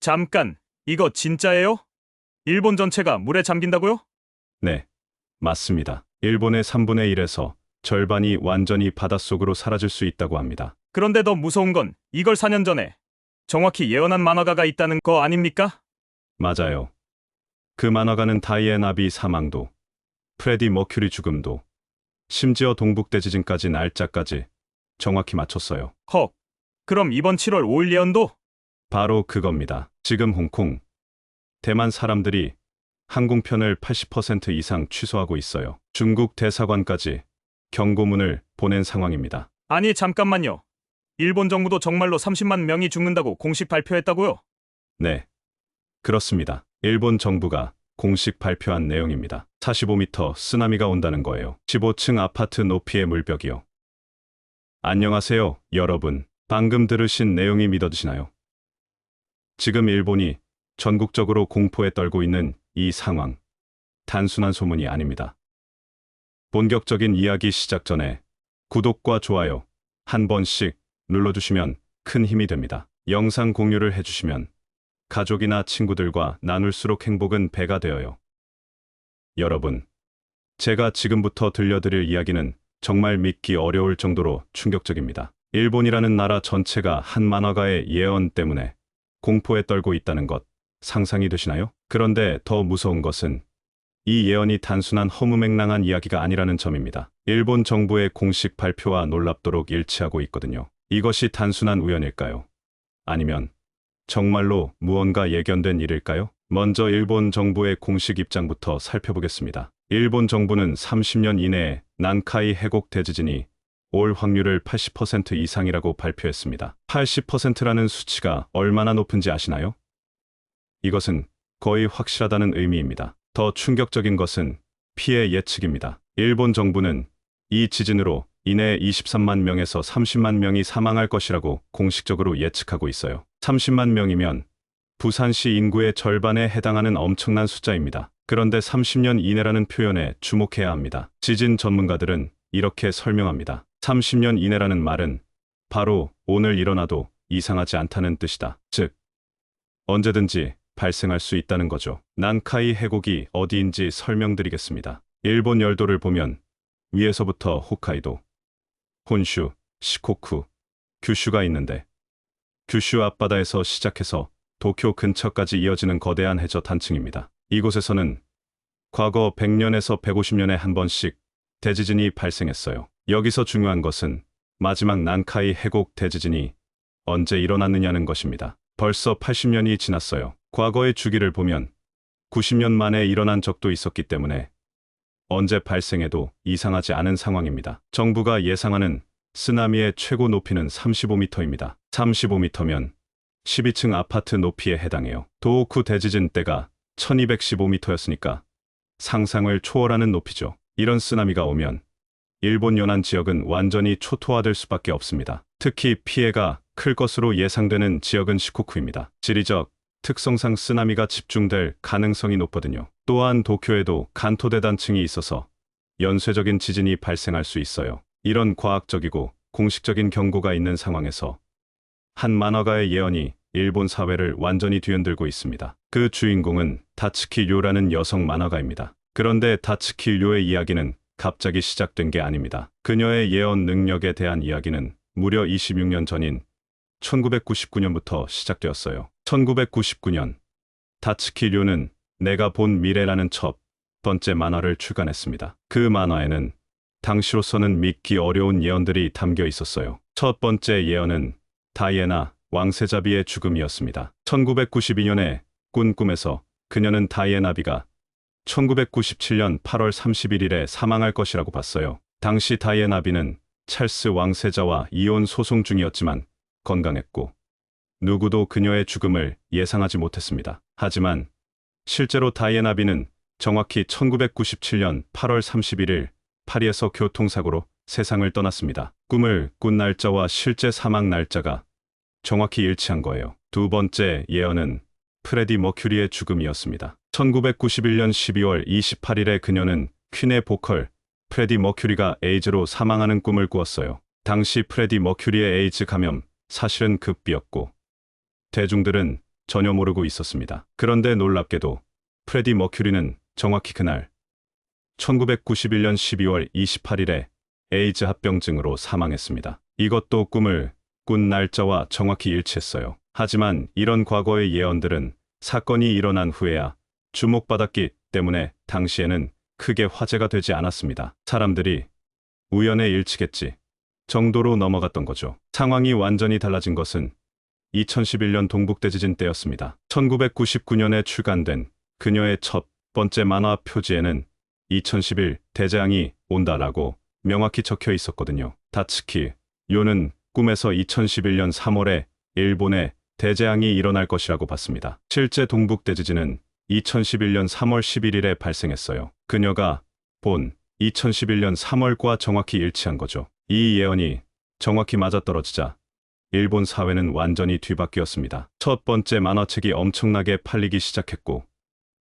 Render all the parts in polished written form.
잠깐, 이거 진짜예요? 일본 전체가 물에 잠긴다고요? 네, 맞습니다. 일본의 3분의 1에서 절반이 완전히 바닷속으로 사라질 수 있다고 합니다. 그런데 더 무서운 건 이걸 4년 전에 정확히 예언한 만화가가 있다는 거 아닙니까? 맞아요. 그 만화가는 다이앤 아비 사망도, 프레디 머큐리 죽음도, 심지어 동북대지진까지 날짜까지 정확히 맞췄어요. 헉, 그럼 이번 7월 5일 예언도? 바로 그겁니다. 지금 홍콩, 대만 사람들이 항공편을 80% 이상 취소하고 있어요. 중국 대사관까지 경고문을 보낸 상황입니다. 아니, 잠깐만요. 일본 정부도 정말로 30만 명이 죽는다고 공식 발표했다고요? 네, 그렇습니다. 일본 정부가 공식 발표한 내용입니다. 45m 쓰나미가 온다는 거예요. 15층 아파트 높이의 물벽이요. 안녕하세요, 여러분. 방금 들으신 내용이 믿어지시나요? 지금 일본이 전국적으로 공포에 떨고 있는 이 상황, 단순한 소문이 아닙니다. 본격적인 이야기 시작 전에 구독과 좋아요 한 번씩 눌러주시면 큰 힘이 됩니다. 영상 공유를 해주시면 가족이나 친구들과 나눌수록 행복은 배가 되어요. 여러분, 제가 지금부터 들려드릴 이야기는 정말 믿기 어려울 정도로 충격적입니다. 일본이라는 나라 전체가 한 만화가의 예언 때문에 공포에 떨고 있다는 것 상상이 되시나요? 그런데 더 무서운 것은 이 예언이 단순한 허무맹랑한 이야기가 아니라는 점입니다. 일본 정부의 공식 발표와 놀랍도록 일치하고 있거든요. 이것이 단순한 우연일까요? 아니면 정말로 무언가 예견된 일일까요? 먼저 일본 정부의 공식 입장부터 살펴보겠습니다. 일본 정부는 30년 이내에 난카이 해곡 대지진이 올 확률을 80% 이상이라고 발표했습니다. 80%라는 수치가 얼마나 높은지 아시나요? 이것은 거의 확실하다는 의미입니다. 더 충격적인 것은 피해 예측입니다. 일본 정부는 이 지진으로 인해 23만 명에서 30만 명이 사망할 것이라고 공식적으로 예측하고 있어요. 30만 명이면 부산시 인구의 절반에 해당하는 엄청난 숫자입니다. 그런데 30년 이내라는 표현에 주목해야 합니다. 지진 전문가들은 이렇게 설명합니다. 30년 이내라는 말은 바로 오늘 일어나도 이상하지 않다는 뜻이다. 즉, 언제든지 발생할 수 있다는 거죠. 난카이 해곡이 어디인지 설명드리겠습니다. 일본 열도를 보면 위에서부터 홋카이도, 혼슈, 시코쿠, 규슈가 있는데 규슈 앞바다에서 시작해서 도쿄 근처까지 이어지는 거대한 해저 단층입니다. 이곳에서는 과거 100년에서 150년에 한 번씩 대지진이 발생했어요. 여기서 중요한 것은 마지막 난카이 해곡 대지진이 언제 일어났느냐는 것입니다. 벌써 80년이 지났어요. 과거의 주기를 보면 90년 만에 일어난 적도 있었기 때문에 언제 발생해도 이상하지 않은 상황입니다. 정부가 예상하는 쓰나미의 최고 높이는 35m입니다. 35m면 12층 아파트 높이에 해당해요. 도호쿠 대지진 때가 1215m였으니까 상상을 초월하는 높이죠. 이런 쓰나미가 오면 일본 연안 지역은 완전히 초토화될 수밖에 없습니다. 특히 피해가 클 것으로 예상되는 지역은 시코쿠입니다. 지리적 특성상 쓰나미가 집중될 가능성이 높거든요. 또한 도쿄에도 간토 대단층이 있어서 연쇄적인 지진이 발생할 수 있어요. 이런 과학적이고 공식적인 경고가 있는 상황에서 한 만화가의 예언이 일본 사회를 완전히 뒤흔들고 있습니다. 그 주인공은 다츠키 료라는 여성 만화가입니다. 그런데 다츠키 료의 이야기는 갑자기 시작된 게 아닙니다. 그녀의 예언 능력에 대한 이야기는 무려 26년 전인 1999년부터 시작되었어요. 1999년, 다츠키 료는 내가 본 미래라는 첫 번째 만화를 출간했습니다. 그 만화에는 당시로서는 믿기 어려운 예언들이 담겨 있었어요. 첫 번째 예언은 다이애나 왕세자비의 죽음이었습니다. 1992년에 꾼 꿈에서 그녀는 다이애나비가 1997년 8월 31일에 사망할 것이라고 봤어요. 당시 다이애나비는 찰스 왕세자와 이혼 소송 중이었지만 건강했고 누구도 그녀의 죽음을 예상하지 못했습니다. 하지만 실제로 다이애나비는 정확히 1997년 8월 31일 파리에서 교통사고로 세상을 떠났습니다. 꿈을 꾼 날짜와 실제 사망 날짜가 정확히 일치한 거예요. 두 번째 예언은 프레디 머큐리의 죽음이었습니다. 1991년 12월 28일에 그녀는 퀸의 보컬 프레디 머큐리가 에이즈로 사망하는 꿈을 꾸었어요. 당시 프레디 머큐리의 에이즈 감염 사실은 극비였고 대중들은 전혀 모르고 있었습니다. 그런데 놀랍게도 프레디 머큐리는 정확히 그날 1991년 12월 28일에 에이즈 합병증으로 사망했습니다. 이것도 꿈을 꾼 날짜와 정확히 일치했어요. 하지만 이런 과거의 예언들은 사건이 일어난 후에야 주목받았기 때문에 당시에는 크게 화제가 되지 않았습니다. 사람들이 우연의 일치겠지 정도로 넘어갔던 거죠. 상황이 완전히 달라진 것은 2011년 동북대지진 때였습니다. 1999년에 출간된 그녀의 첫 번째 만화 표지에는 2011 대재앙이 온다라고 명확히 적혀 있었거든요. 다츠키 요는 꿈에서 2011년 3월에 일본에 대재앙이 일어날 것이라고 봤습니다. 실제 동북대지진은 2011년 3월 11일에 발생했어요. 그녀가 본 2011년 3월과 정확히 일치한 거죠. 이 예언이 정확히 맞아떨어지자 일본 사회는 완전히 뒤바뀌었습니다. 첫 번째 만화책이 엄청나게 팔리기 시작했고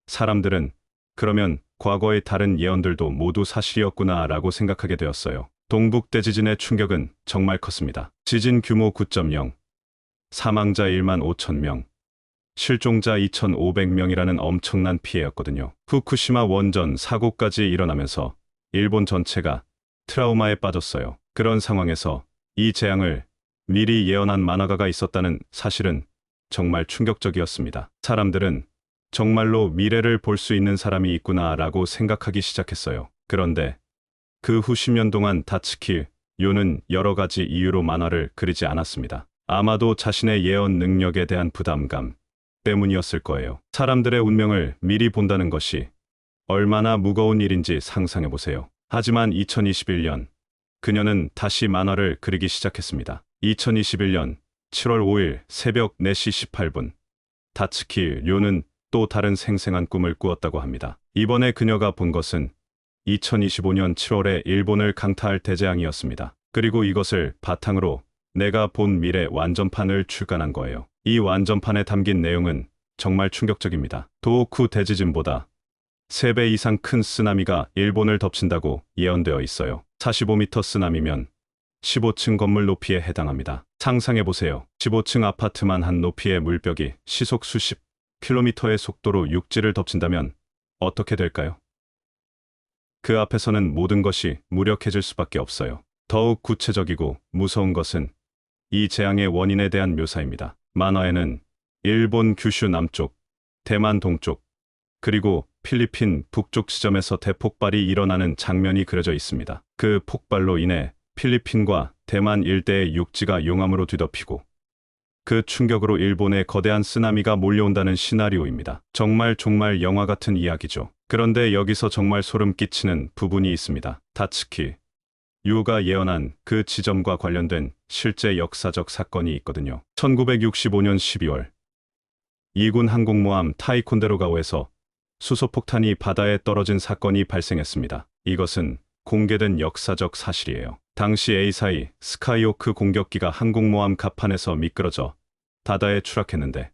사람들은 그러면 과거의 다른 예언들도 모두 사실이었구나 라고 생각하게 되었어요. 동북대지진의 충격은 정말 컸습니다. 지진 규모 9.0, 사망자 1만 5천 명, 실종자 2,500명이라는 엄청난 피해였거든요. 후쿠시마 원전 사고까지 일어나면서 일본 전체가 트라우마에 빠졌어요. 그런 상황에서 이 재앙을 미리 예언한 만화가가 있었다는 사실은 정말 충격적이었습니다. 사람들은 정말로 미래를 볼 수 있는 사람이 있구나라고 생각하기 시작했어요. 그런데 그 후 10년 동안 다츠키 요는 여러 가지 이유로 만화를 그리지 않았습니다. 아마도 자신의 예언 능력에 대한 부담감 때문이었을 거예요. 사람들의 운명을 미리 본다는 것이 얼마나 무거운 일인지 상상해 보세요. 하지만 2021년 그녀는 다시 만화를 그리기 시작했습니다. 2021년 7월 5일 새벽 4시 18분 다츠키 료는 또 다른 생생한 꿈을 꾸었다고 합니다. 이번에 그녀가 본 것은 2025년 7월에 일본을 강타할 대재앙이었습니다. 그리고 이것을 바탕으로 내가 본 미래 완전판을 출간한 거예요. 이 완전판에 담긴 내용은 정말 충격적입니다. 도호쿠 대지진보다 3배 이상 큰 쓰나미가 일본을 덮친다고 예언되어 있어요. 45m 쓰나미면 15층 건물 높이에 해당합니다. 상상해보세요. 15층 아파트만 한 높이의 물벽이 시속 수십 킬로미터의 속도로 육지를 덮친다면 어떻게 될까요? 그 앞에서는 모든 것이 무력해질 수밖에 없어요. 더욱 구체적이고 무서운 것은 이 재앙의 원인에 대한 묘사입니다. 만화에는 일본 규슈 남쪽, 대만 동쪽, 그리고 필리핀 북쪽 지점에서 대폭발이 일어나는 장면이 그려져 있습니다. 그 폭발로 인해 필리핀과 대만 일대의 육지가 용암으로 뒤덮이고 그 충격으로 일본에 거대한 쓰나미가 몰려온다는 시나리오입니다. 정말 영화 같은 이야기죠. 그런데 여기서 정말 소름 끼치는 부분이 있습니다. 다츠키 유가 예언한 그 지점과 관련된 실제 역사적 사건이 있거든요. 1965년 12월 이군 항공모함 타이콘데로가오에서 수소폭탄이 바다에 떨어진 사건이 발생했습니다. 이것은 공개된 역사적 사실이에요. 당시 A사의 스카이호크 공격기가 항공모함 갑판에서 미끄러져 바다에 추락했는데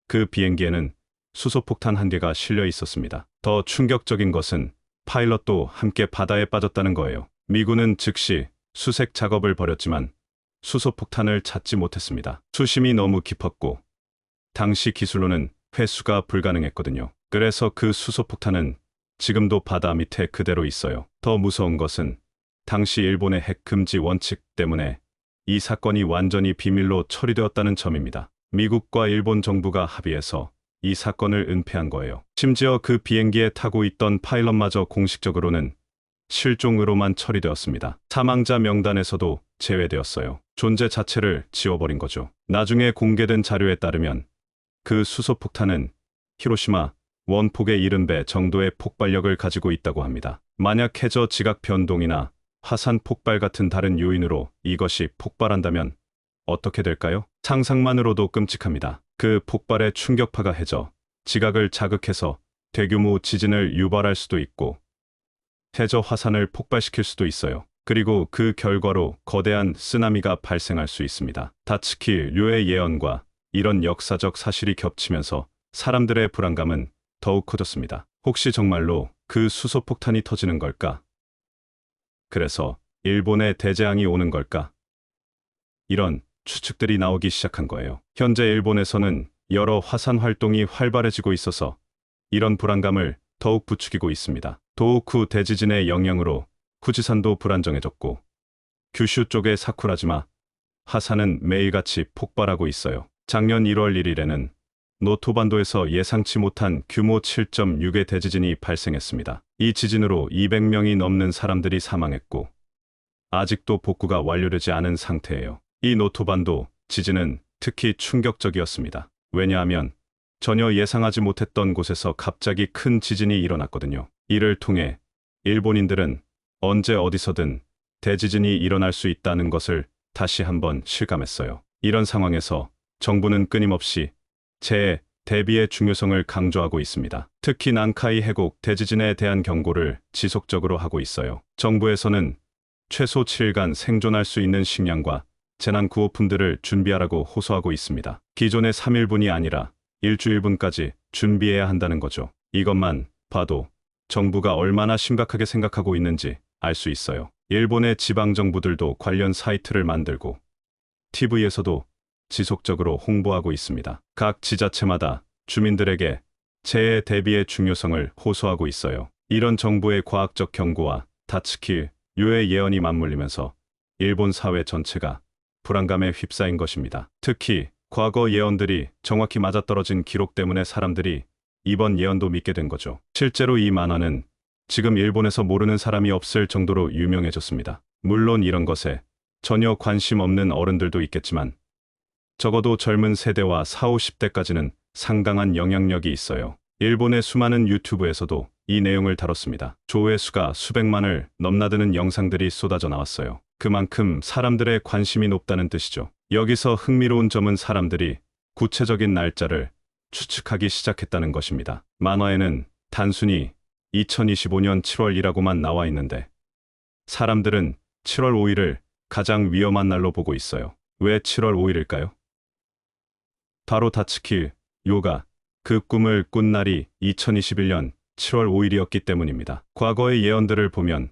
그 비행기에는 수소폭탄 한 개가 실려 있었습니다. 더 충격적인 것은 파일럿도 함께 바다에 빠졌다는 거예요. 미군은 즉시 수색 작업을 벌였지만 수소폭탄을 찾지 못했습니다. 수심이 너무 깊었고 당시 기술로는 회수가 불가능했거든요. 그래서 그 수소폭탄은 지금도 바다 밑에 그대로 있어요. 더 무서운 것은 당시 일본의 핵 금지 원칙 때문에 이 사건이 완전히 비밀로 처리되었다는 점입니다. 미국과 일본 정부가 합의해서 이 사건을 은폐한 거예요. 심지어 그 비행기에 타고 있던 파일럿마저 공식적으로는 실종으로만 처리되었습니다. 사망자 명단에서도 제외되었어요. 존재 자체를 지워버린 거죠. 나중에 공개된 자료에 따르면 그 수소폭탄은 히로시마 원폭의 70배 정도의 폭발력을 가지고 있다고 합니다. 만약 해저 지각 변동이나 화산 폭발 같은 다른 요인으로 이것이 폭발한다면 어떻게 될까요? 상상만으로도 끔찍합니다. 그 폭발의 충격파가 해저 지각을 자극해서 대규모 지진을 유발할 수도 있고 해저 화산을 폭발시킬 수도 있어요. 그리고 그 결과로 거대한 쓰나미가 발생할 수 있습니다. 다츠키 료의 예언과 이런 역사적 사실이 겹치면서 사람들의 불안감은 더욱 커졌습니다. 혹시 정말로 그 수소폭탄이 터지는 걸까? 그래서 일본에 대재앙이 오는 걸까? 이런 추측들이 나오기 시작한 거예요. 현재 일본에서는 여러 화산 활동이 활발해지고 있어서 이런 불안감을 더욱 부추기고 있습니다. 도호쿠 대지진의 영향으로 후지산도 불안정해졌고 규슈 쪽의 사쿠라지마 화산은 매일같이 폭발하고 있어요. 작년 1월 1일에는 노토반도에서 예상치 못한 규모 7.6의 대지진이 발생했습니다. 이 지진으로 200명이 넘는 사람들이 사망했고 아직도 복구가 완료되지 않은 상태예요. 이 노토반도 지진은 특히 충격적이었습니다. 왜냐하면 전혀 예상하지 못했던 곳에서 갑자기 큰 지진이 일어났거든요. 이를 통해 일본인들은 언제 어디서든 대지진이 일어날 수 있다는 것을 다시 한번 실감했어요. 이런 상황에서 정부는 끊임없이 재해 대비의 중요성을 강조하고 있습니다. 특히 난카이 해곡 대지진에 대한 경고를 지속적으로 하고 있어요. 정부에서는 최소 7일간 생존할 수 있는 식량과 재난 구호품들을 준비하라고 호소하고 있습니다. 기존의 3일분이 아니라 일주일분까지 준비해야 한다는 거죠. 이것만 봐도 정부가 얼마나 심각하게 생각하고 있는지 알 수 있어요. 일본의 지방정부들도 관련 사이트를 만들고 TV에서도 지속적으로 홍보하고 있습니다. 각 지자체마다 주민들에게 재해 대비의 중요성을 호소하고 있어요. 이런 정부의 과학적 경고와 다츠키 요의 예언이 맞물리면서 일본 사회 전체가 불안감에 휩싸인 것입니다. 특히 과거 예언들이 정확히 맞아떨어진 기록 때문에 사람들이 이번 예언도 믿게 된 거죠. 실제로 이 만화는 지금 일본에서 모르는 사람이 없을 정도로 유명해졌습니다. 물론 이런 것에 전혀 관심 없는 어른들도 있겠지만 적어도 젊은 세대와 40, 50대까지는 상당한 영향력이 있어요. 일본의 수많은 유튜브에서도 이 내용을 다뤘습니다. 조회수가 수백만을 넘나드는 영상들이 쏟아져 나왔어요. 그만큼 사람들의 관심이 높다는 뜻이죠. 여기서 흥미로운 점은 사람들이 구체적인 날짜를 추측하기 시작했다는 것입니다. 만화에는 단순히 2025년 7월이라고만 나와 있는데 사람들은 7월 5일을 가장 위험한 날로 보고 있어요. 왜 7월 5일일까요? 바로 다츠키 요가 그 꿈을 꾼 날이 2021년 7월 5일이었기 때문입니다. 과거의 예언들을 보면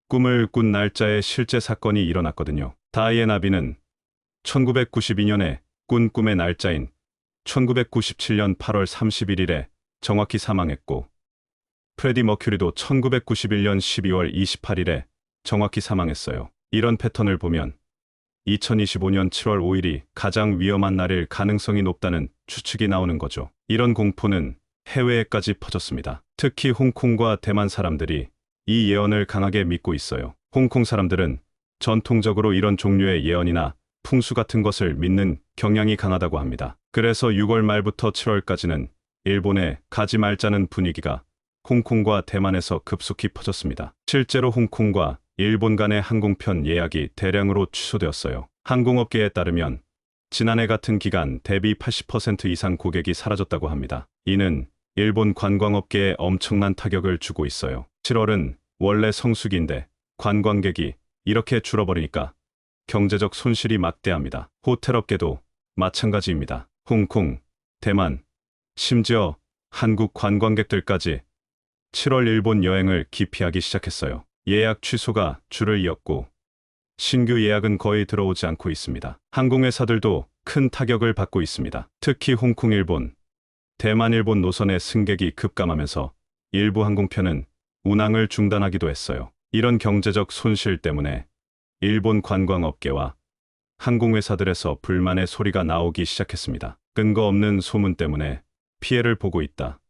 꿈을 꾼 날짜에 실제 사건이 일어났거든요. 다이의 나비는 1992년에 꾼 꿈의 날짜인 1997년 8월 31일에 정확히 사망했고 프레디 머큐리도 1991년 12월 28일에 정확히 사망했어요. 이런 패턴을 보면 2025년 7월 5일이 가장 위험한 날일 가능성이 높다는 추측이 나오는 거죠. 이런 공포는 해외에까지 퍼졌습니다. 특히 홍콩과 대만 사람들이 이 예언을 강하게 믿고 있어요. 홍콩 사람들은 전통적으로 이런 종류의 예언이나 풍수 같은 것을 믿는 경향이 강하다고 합니다. 그래서 6월 말부터 7월까지는 일본의 가지 말자는 분위기가 홍콩과 대만에서 급속히 퍼졌습니다. 실제로 홍콩과 일본 간의 항공편 예약이 대량으로 취소되었어요. 항공업계에 따르면 지난해 같은 기간 대비 80% 이상 고객이 사라졌다고 합니다. 이는 일본 관광업계에 엄청난 타격을 주고 있어요. 7월은 원래 성수기인데 관광객이 이렇게 줄어버리니까 경제적 손실이 막대합니다. 호텔업계도 마찬가지입니다. 홍콩, 대만, 심지어 한국 관광객들까지 7월 일본 여행을 기피하기 시작했어요. 예약 취소가 줄을 이었고 신규 예약은 거의 들어오지 않고 있습니다. 항공회사들도 큰 타격을 받고 있습니다. 특히 홍콩 일본, 대만 일본 노선의 승객이 급감하면서 일부 항공편은 운항을 중단하기도 했어요. 이런 경제적 손실 때문에 일본 관광업계와 항공회사들에서 불만의 소리가 나오기 시작했습니다. 근거 없는 소문 때문에 피해를 보고 있다.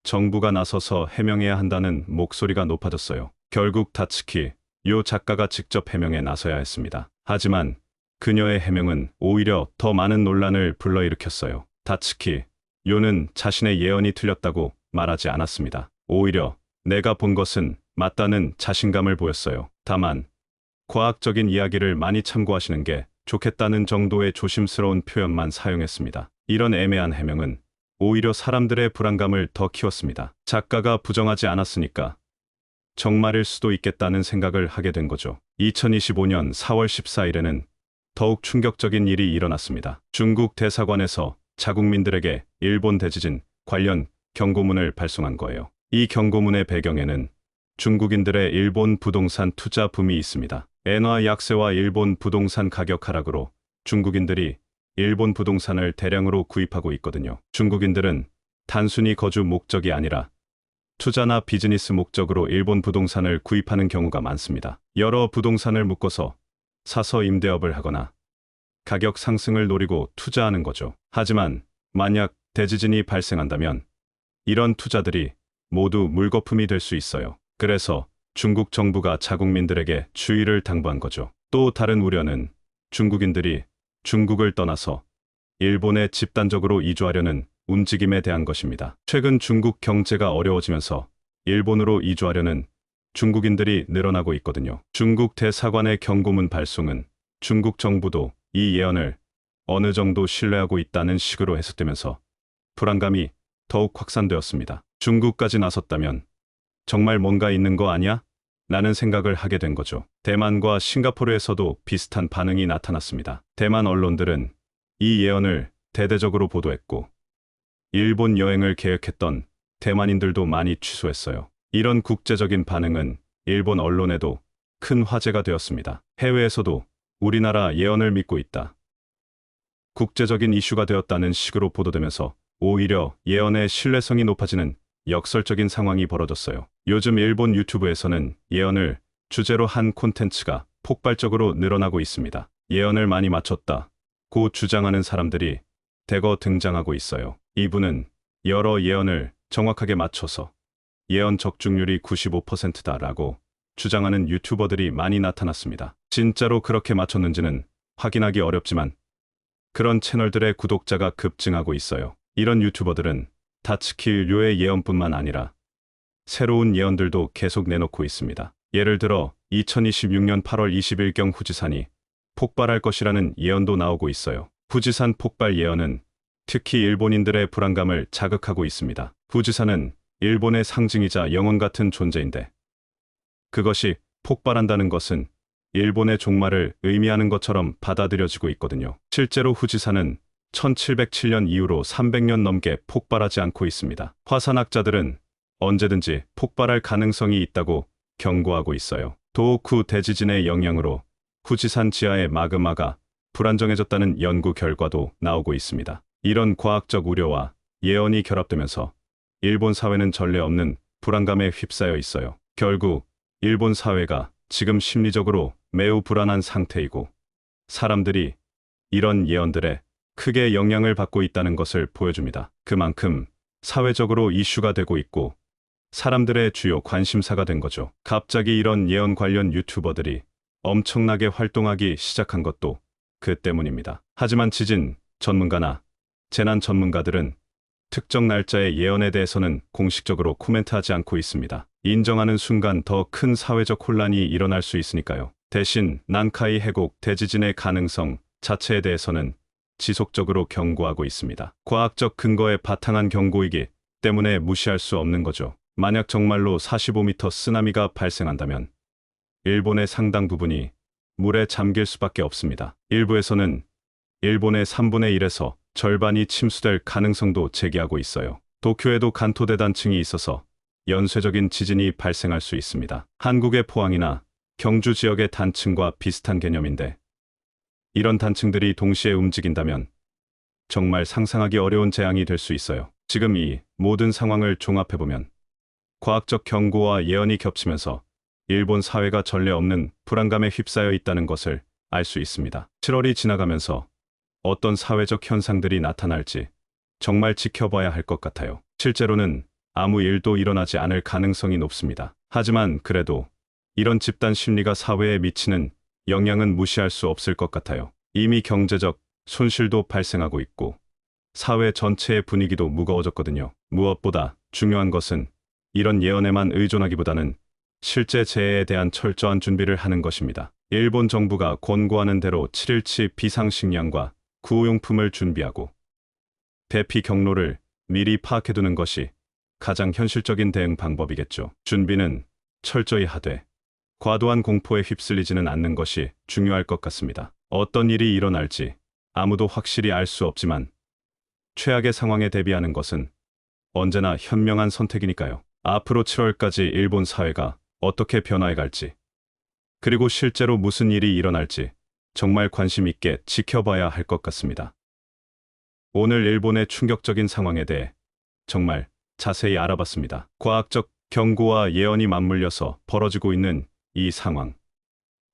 정부가 나서서 해명해야 한다는 목소리가 높아졌어요. 결국 다츠키 요 작가가 직접 해명에 나서야 했습니다. 하지만 그녀의 해명은 오히려 더 많은 논란을 불러일으켰어요. 다츠키 요는 자신의 예언이 틀렸다고 말하지 않았습니다. 오히려 내가 본 것은 맞다는 자신감을 보였어요. 다만 과학적인 이야기를 많이 참고하시는 게 좋겠다는 정도의 조심스러운 표현만 사용했습니다. 이런 애매한 해명은 오히려 사람들의 불안감을 더 키웠습니다. 작가가 부정하지 않았으니까 정말일 수도 있겠다는 생각을 하게 된 거죠. 2025년 4월 14일에는 더욱 충격적인 일이 일어났습니다. 중국 대사관에서 자국민들에게 일본 대지진 관련 경고문을 발송한 거예요. 이 경고문의 배경에는 중국인들의 일본 부동산 투자 붐이 있습니다. 엔화 약세와 일본 부동산 가격 하락으로 중국인들이 일본 부동산을 대량으로 구입하고 있거든요. 중국인들은 단순히 거주 목적이 아니라 투자나 비즈니스 목적으로 일본 부동산을 구입하는 경우가 많습니다. 여러 부동산을 묶어서 사서 임대업을 하거나 가격 상승을 노리고 투자하는 거죠. 하지만 만약 대지진이 발생한다면 이런 투자들이 모두 물거품이 될 수 있어요. 그래서 중국 정부가 자국민들에게 주의를 당부한 거죠. 또 다른 우려는 중국인들이 중국을 떠나서 일본에 집단적으로 이주하려는 움직임에 대한 것입니다. 최근 중국 경제가 어려워지면서 일본으로 이주하려는 중국인들이 늘어나고 있거든요. 중국 대사관의 경고문 발송은 중국 정부도 이 예언을 어느 정도 신뢰하고 있다는 식으로 해석되면서 불안감이 더욱 확산되었습니다. 중국까지 나섰다면 정말 뭔가 있는 거 아니야? 라는 생각을 하게 된 거죠. 대만과 싱가포르에서도 비슷한 반응이 나타났습니다. 대만 언론들은 이 예언을 대대적으로 보도했고 일본 여행을 계획했던 대만인들도 많이 취소했어요. 이런 국제적인 반응은 일본 언론에도 큰 화제가 되었습니다. 해외에서도 우리나라 예언을 믿고 있다. 국제적인 이슈가 되었다는 식으로 보도되면서 오히려 예언의 신뢰성이 높아지는 역설적인 상황이 벌어졌어요. 요즘 일본 유튜브에서는 예언을 주제로 한 콘텐츠가 폭발적으로 늘어나고 있습니다. 예언을 많이 맞췄다고 주장하는 사람들이 대거 등장하고 있어요. 이분은 여러 예언을 정확하게 맞춰서 예언 적중률이 95%다라고 주장하는 유튜버들이 많이 나타났습니다. 진짜로 그렇게 맞췄는지는 확인하기 어렵지만 그런 채널들의 구독자가 급증하고 있어요. 이런 유튜버들은 다츠키류의 예언뿐만 아니라 새로운 예언들도 계속 내놓고 있습니다. 예를 들어 2026년 8월 20일경 후지산이 폭발할 것이라는 예언도 나오고 있어요. 후지산 폭발 예언은 특히 일본인들의 불안감을 자극하고 있습니다. 후지산은 일본의 상징이자 영원 같은 존재인데 그것이 폭발한다는 것은 일본의 종말을 의미하는 것처럼 받아들여지고 있거든요. 실제로 후지산은 1707년 이후로 300년 넘게 폭발하지 않고 있습니다. 화산학자들은 언제든지 폭발할 가능성이 있다고 경고하고 있어요. 도호쿠 대지진의 영향으로 후지산 지하의 마그마가 불안정해졌다는 연구 결과도 나오고 있습니다. 이런 과학적 우려와 예언이 결합되면서 일본 사회는 전례 없는 불안감에 휩싸여 있어요. 결국 일본 사회가 지금 심리적으로 매우 불안한 상태이고 사람들이 이런 예언들에 크게 영향을 받고 있다는 것을 보여줍니다. 그만큼 사회적으로 이슈가 되고 있고 사람들의 주요 관심사가 된 거죠. 갑자기 이런 예언 관련 유튜버들이 엄청나게 활동하기 시작한 것도 그 때문입니다. 하지만 지진 전문가나 재난 전문가들은 특정 날짜의 예언에 대해서는 공식적으로 코멘트하지 않고 있습니다. 인정하는 순간 더 큰 사회적 혼란이 일어날 수 있으니까요. 대신 난카이 해곡 대지진의 가능성 자체에 대해서는 지속적으로 경고하고 있습니다. 과학적 근거에 바탕한 경고이기 때문에 무시할 수 없는 거죠. 만약 정말로 45m 쓰나미가 발생한다면 일본의 상당 부분이 물에 잠길 수밖에 없습니다. 일부에서는 일본의 3분의 1에서 절반이 침수될 가능성도 제기하고 있어요. 도쿄에도 간토 대단층이 있어서 연쇄적인 지진이 발생할 수 있습니다. 한국의 포항이나 경주 지역의 단층과 비슷한 개념인데 이런 단층들이 동시에 움직인다면 정말 상상하기 어려운 재앙이 될 수 있어요. 지금 이 모든 상황을 종합해보면 과학적 경고와 예언이 겹치면서 일본 사회가 전례 없는 불안감에 휩싸여 있다는 것을 알 수 있습니다. 7월이 지나가면서 어떤 사회적 현상들이 나타날지 정말 지켜봐야 할 것 같아요. 실제로는 아무 일도 일어나지 않을 가능성이 높습니다. 하지만 그래도 이런 집단 심리가 사회에 미치는 영향은 무시할 수 없을 것 같아요. 이미 경제적 손실도 발생하고 있고 사회 전체의 분위기도 무거워졌거든요. 무엇보다 중요한 것은 이런 예언에만 의존하기보다는 실제 재해에 대한 철저한 준비를 하는 것입니다. 일본 정부가 권고하는 대로 7일치 비상식량과 구호용품을 준비하고 대피 경로를 미리 파악해두는 것이 가장 현실적인 대응 방법이겠죠. 준비는 철저히 하되 과도한 공포에 휩쓸리지는 않는 것이 중요할 것 같습니다. 어떤 일이 일어날지 아무도 확실히 알 수 없지만 최악의 상황에 대비하는 것은 언제나 현명한 선택이니까요. 앞으로 7월까지 일본 사회가 어떻게 변화해 갈지 그리고 실제로 무슨 일이 일어날지 정말 관심 있게 지켜봐야 할 것 같습니다. 오늘 일본의 충격적인 상황에 대해 정말 자세히 알아봤습니다. 과학적 경고와 예언이 맞물려서 벌어지고 있는 이 상황.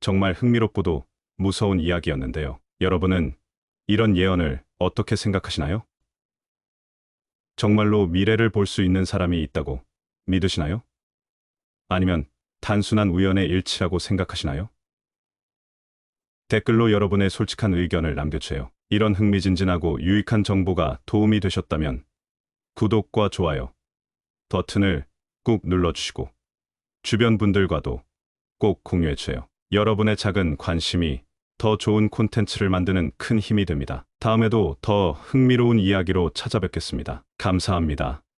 정말 흥미롭고도 무서운 이야기였는데요. 여러분은 이런 예언을 어떻게 생각하시나요? 정말로 미래를 볼 수 있는 사람이 있다고 믿으시나요? 아니면 단순한 우연의 일치라고 생각하시나요? 댓글로 여러분의 솔직한 의견을 남겨주세요. 이런 흥미진진하고 유익한 정보가 도움이 되셨다면 구독과 좋아요 버튼을 꾹 눌러주시고 주변 분들과도 꼭 공유해주세요. 여러분의 작은 관심이 더 좋은 콘텐츠를 만드는 큰 힘이 됩니다. 다음에도 더 흥미로운 이야기로 찾아뵙겠습니다. 감사합니다.